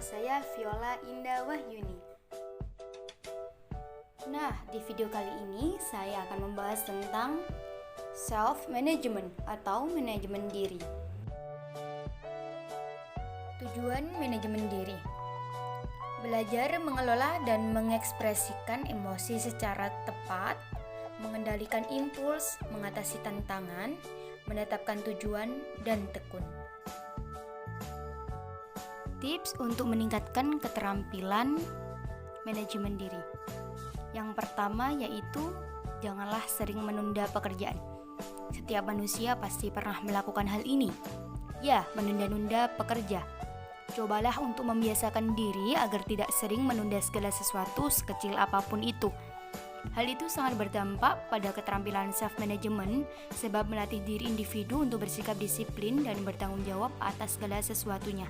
saya Viola Indah Wahyuni. Nah, di video kali ini saya akan membahas tentang self-management atau manajemen diri. Tujuan manajemen diri: belajar mengelola dan mengekspresikan emosi secara tepat, mengendalikan impuls, mengatasi tantangan, menetapkan tujuan, dan tekun. Tips untuk meningkatkan keterampilan manajemen diri. Yang pertama yaitu janganlah sering menunda pekerjaan. Setiap manusia pasti pernah melakukan hal ini. Ya, menunda-nunda pekerja. Cobalah untuk membiasakan diri agar tidak sering menunda segala sesuatu sekecil apapun itu. Hal itu sangat berdampak pada keterampilan self-management sebab melatih diri individu untuk bersikap disiplin dan bertanggung jawab atas segala sesuatunya.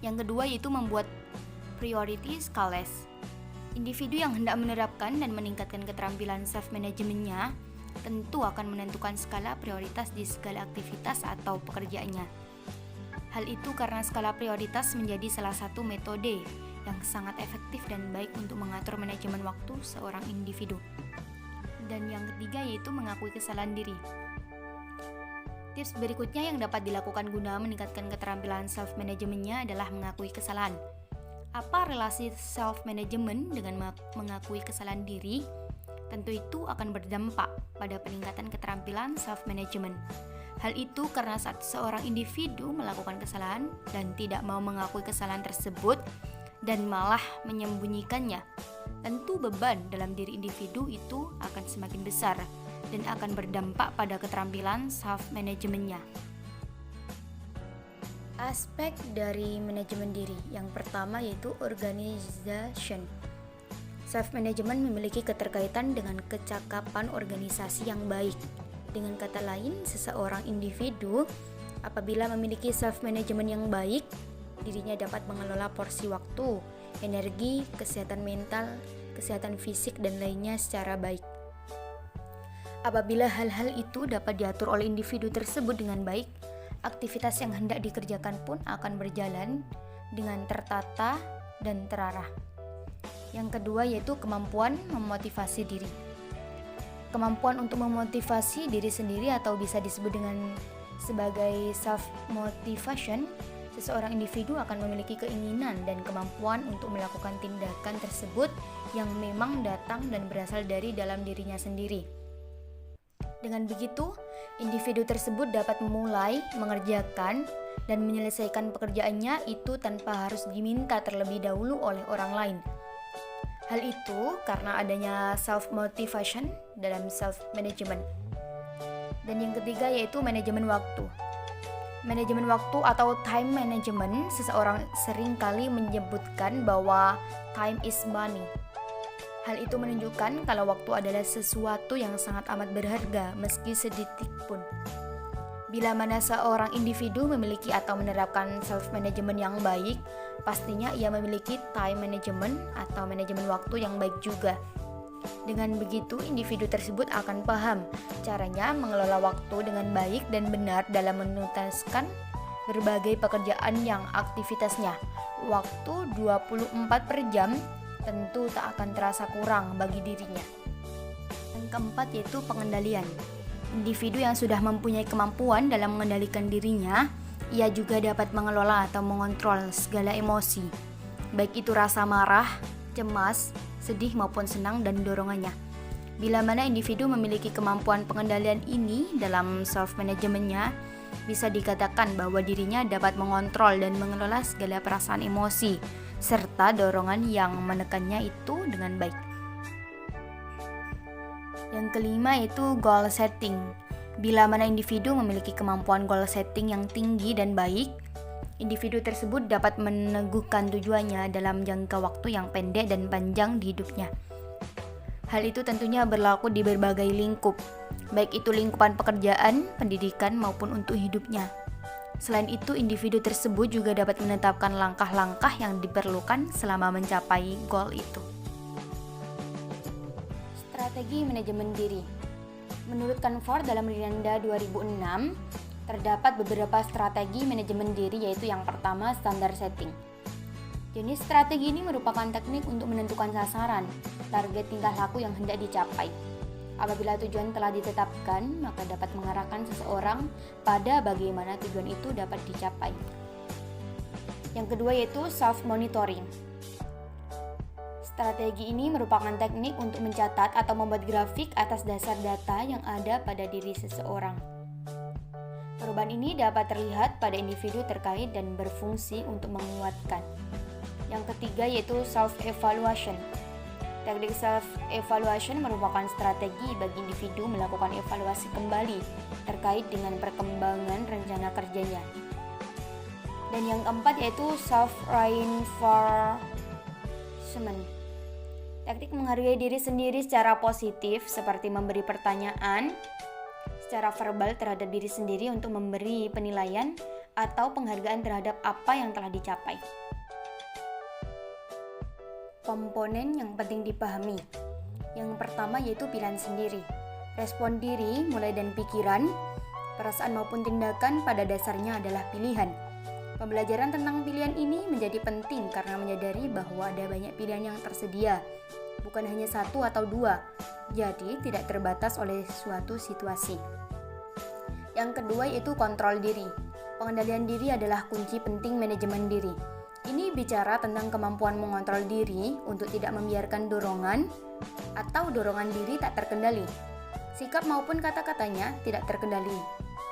Yang kedua yaitu membuat priority scales. Individu yang hendak menerapkan dan meningkatkan keterampilan self-managementnya tentu akan menentukan skala prioritas di segala aktivitas atau pekerjaannya. Hal itu karena skala prioritas menjadi salah satu metode yang sangat efektif dan baik untuk mengatur manajemen waktu seorang individu. Dan yang ketiga yaitu mengakui kesalahan diri. Tips berikutnya yang dapat dilakukan guna meningkatkan keterampilan self-managementnya adalah mengakui kesalahan. Apa relasi self-management dengan mengakui kesalahan diri? Tentu itu akan berdampak pada peningkatan keterampilan self-management. Hal itu karena saat seorang individu melakukan kesalahan dan tidak mau mengakui kesalahan tersebut dan malah menyembunyikannya, tentu beban dalam diri individu itu akan semakin besar dan akan berdampak pada keterampilan self-managementnya. Aspek dari manajemen diri yang pertama yaitu organization. Self-management memiliki keterkaitan dengan kecakapan organisasi yang baik. Dengan kata lain, seseorang individu apabila memiliki self-management yang baik, dirinya dapat mengelola porsi waktu, energi, kesehatan mental, kesehatan fisik, dan lainnya secara baik. Apabila hal-hal itu dapat diatur oleh individu tersebut dengan baik, aktivitas yang hendak dikerjakan pun akan berjalan dengan tertata dan terarah. Yang kedua yaitu kemampuan memotivasi diri. Kemampuan untuk memotivasi diri sendiri atau bisa disebut dengan sebagai self-motivation, seseorang individu akan memiliki keinginan dan kemampuan untuk melakukan tindakan tersebut yang memang datang dan berasal dari dalam dirinya sendiri. Dengan begitu, individu tersebut dapat memulai, mengerjakan, dan menyelesaikan pekerjaannya itu tanpa harus diminta terlebih dahulu oleh orang lain. Hal itu karena adanya self-motivation dalam self-management. Dan yang ketiga yaitu manajemen waktu. Manajemen waktu atau time management, seseorang seringkali menyebutkan bahwa time is money. Hal itu menunjukkan kalau waktu adalah sesuatu yang sangat amat berharga meski sedetik pun. Bila mana seorang individu memiliki atau menerapkan self-management yang baik, pastinya ia memiliki time management atau manajemen waktu yang baik juga. Dengan begitu, individu tersebut akan paham caranya mengelola waktu dengan baik dan benar dalam menuntaskan berbagai pekerjaan yang aktivitasnya. Waktu 24 per jam tentu tak akan terasa kurang bagi dirinya. Yang keempat yaitu pengendalian. Individu yang sudah mempunyai kemampuan dalam mengendalikan dirinya, ia juga dapat mengelola atau mengontrol segala emosi, baik itu rasa marah, cemas, sedih maupun senang dan dorongannya. Bila mana individu memiliki kemampuan pengendalian ini dalam self-managementnya, bisa dikatakan bahwa dirinya dapat mengontrol dan mengelola segala perasaan emosi serta dorongan yang menekannya itu dengan baik. Yang kelima yaitu goal setting. Bila mana individu memiliki kemampuan goal setting yang tinggi dan baik, individu tersebut dapat meneguhkan tujuannya dalam jangka waktu yang pendek dan panjang di hidupnya. Hal itu tentunya berlaku di berbagai lingkup, baik itu lingkupan pekerjaan, pendidikan maupun untuk hidupnya. Selain itu, individu tersebut juga dapat menetapkan langkah-langkah yang diperlukan selama mencapai goal itu. Strategi manajemen diri. Menurut Canfor dalam Rinanda 2006, terdapat beberapa strategi manajemen diri, yaitu yang pertama standar setting. Jenis strategi ini merupakan teknik untuk menentukan sasaran, target tingkah laku yang hendak dicapai. Apabila tujuan telah ditetapkan, maka dapat mengarahkan seseorang pada bagaimana tujuan itu dapat dicapai. Yang kedua yaitu self-monitoring. Strategi ini merupakan teknik untuk mencatat atau membuat grafik atas dasar data yang ada pada diri seseorang. Perubahan ini dapat terlihat pada individu terkait dan berfungsi untuk menguatkan. Yang ketiga yaitu self-evaluation. Teknik self-evaluation merupakan strategi bagi individu melakukan evaluasi kembali terkait dengan perkembangan rencana kerjanya. Dan yang keempat yaitu self-reinforcement. Teknik menghargai diri sendiri secara positif seperti memberi pertanyaan secara verbal terhadap diri sendiri untuk memberi penilaian atau penghargaan terhadap apa yang telah dicapai. Komponen yang penting dipahami. Yang pertama yaitu pilihan sendiri. Respon diri mulai dari pikiran, perasaan maupun tindakan pada dasarnya adalah pilihan. Pembelajaran tentang pilihan ini menjadi penting karena menyadari bahwa ada banyak pilihan yang tersedia, bukan hanya satu atau dua, jadi tidak terbatas oleh suatu situasi. Yang kedua yaitu kontrol diri. Pengendalian diri adalah kunci penting manajemen diri. Ini bicara tentang kemampuan mengontrol diri untuk tidak membiarkan dorongan atau dorongan diri tak terkendali. Sikap maupun kata-katanya tidak terkendali.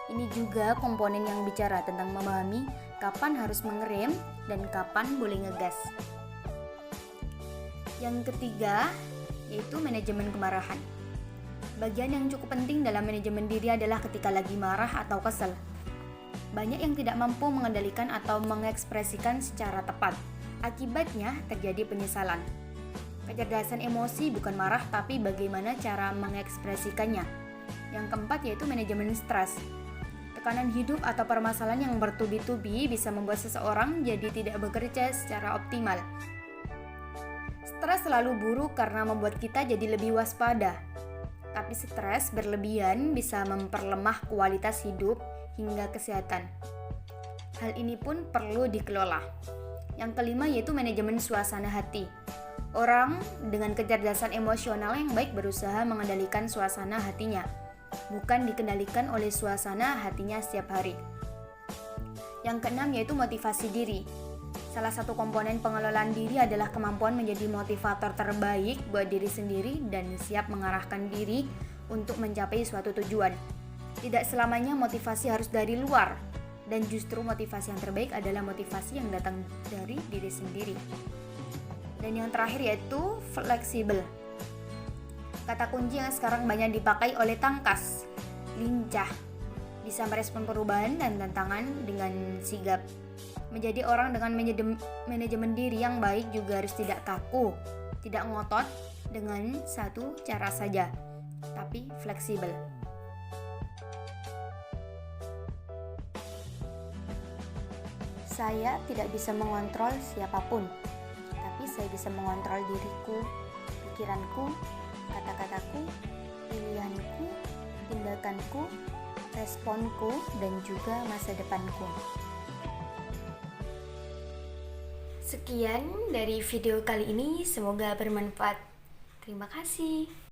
Ini juga komponen yang bicara tentang memahami kapan harus mengerem dan kapan boleh ngegas. Yang ketiga yaitu manajemen kemarahan. Bagian yang cukup penting dalam manajemen diri adalah ketika lagi marah atau kesal. Banyak yang tidak mampu mengendalikan atau mengekspresikan secara tepat. Akibatnya terjadi penyesalan. Kecerdasan emosi bukan marah tapi bagaimana cara mengekspresikannya. Yang keempat yaitu manajemen stres. Tekanan hidup atau permasalahan yang bertubi-tubi bisa membuat seseorang jadi tidak bekerja secara optimal. Stres selalu buruk karena membuat kita jadi lebih waspada. Tapi stres berlebihan bisa memperlemah kualitas hidup hingga kesehatan. Hal ini pun perlu dikelola. Yang kelima yaitu manajemen suasana hati. Orang dengan kecerdasan emosional yang baik berusaha mengendalikan suasana hatinya, bukan dikendalikan oleh suasana hatinya setiap hari. Yang keenam yaitu motivasi diri. Salah satu komponen pengelolaan diri adalah kemampuan menjadi motivator terbaik buat diri sendiri dan siap mengarahkan diri untuk mencapai suatu tujuan. Tidak selamanya motivasi harus dari luar, dan justru motivasi yang terbaik adalah motivasi yang datang dari diri sendiri. Dan yang terakhir yaitu fleksibel. Kata kunci yang sekarang banyak dipakai oleh tangkas, lincah, bisa merespon perubahan dan tantangan dengan sigap. Menjadi orang dengan manajemen diri yang baik juga harus tidak kaku, tidak ngotot dengan satu cara saja, tapi fleksibel. Saya tidak bisa mengontrol siapapun, tapi saya bisa mengontrol diriku, pikiranku, kata-kataku, pilihanku, tindakanku, responku, dan juga masa depanku. Sekian dari video kali ini, semoga bermanfaat. Terima kasih.